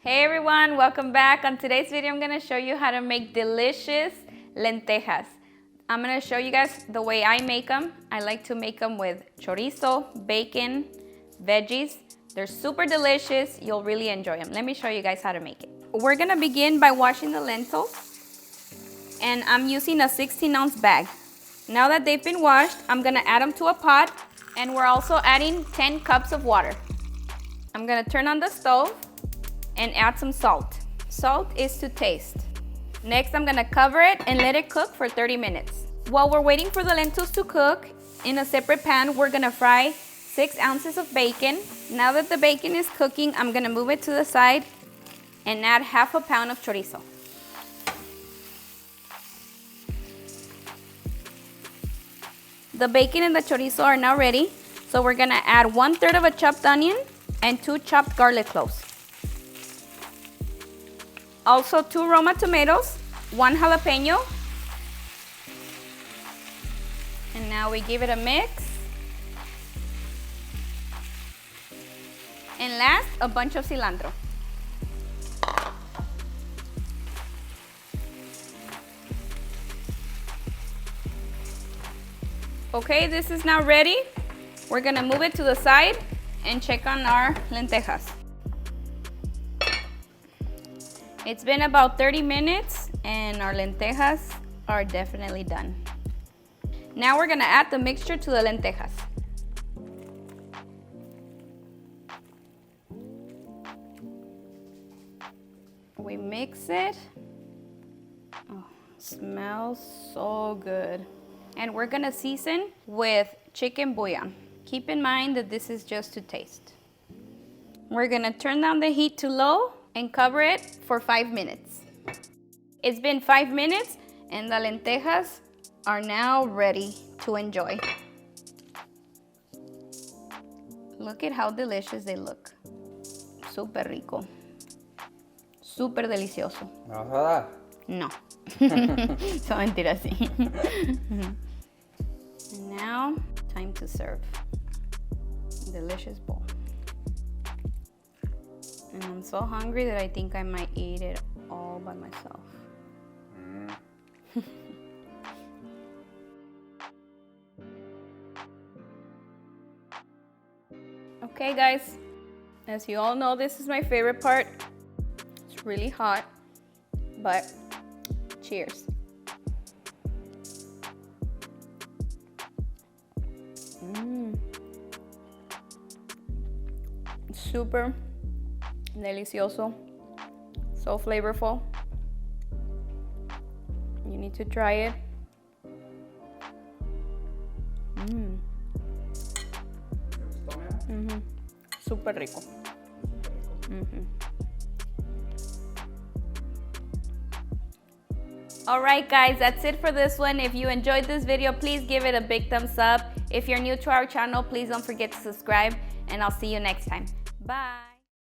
Hey everyone, welcome back. On today's video, I'm gonna show you how to make delicious lentejas. I'm gonna show you guys the way I make them. I like to make them with chorizo, bacon, veggies. They're super delicious. You'll really enjoy them. Let me show you guys how to make it. We're gonna begin by washing the lentils, and I'm using a 16-ounce bag. Now that they've been washed, I'm gonna add them to a pot, and we're also adding 10 cups of water. I'm gonna turn on the stove and add some salt. Salt is to taste. Next, I'm gonna cover it and let it cook for 30 minutes. While we're waiting for the lentils to cook, in a separate pan, we're gonna fry 6 ounces of bacon. Now that the bacon is cooking, I'm gonna move it to the side and add half a pound of chorizo. The bacon and the chorizo are now ready, so we're gonna add 1/3 of a chopped onion and 2 chopped garlic cloves. Also 2 roma tomatoes, 1 jalapeño. And now we give it a mix. And last, a bunch of cilantro. Okay, this is now ready. We're gonna move it to the side and check on our lentejas. It's been about 30 minutes and our lentejas are definitely done. Now we're gonna add the mixture to the lentejas. We mix it. Oh, smells so good. And we're gonna season with chicken bouillon. Keep in mind that this is just to taste. We're gonna turn down the heat to low and cover it for 5 minutes. It's been 5 minutes and the lentejas are now ready to enjoy. Look at how delicious they look. Super rico. Super delicioso. ¿Me vas a dar? No. Son mentiras, sí. And now, time to serve. Delicious bowl. And I'm so hungry that I think I might eat it all by myself. Okay guys, as you all know, this is my favorite part. It's really hot, but cheers. Super delicioso, so flavorful. You need to try it. Super rico. Alright guys, that's it for this one. If you enjoyed this video, please give it a big thumbs up. If you're new to our channel, please don't forget to subscribe, and I'll see you next time. Bye.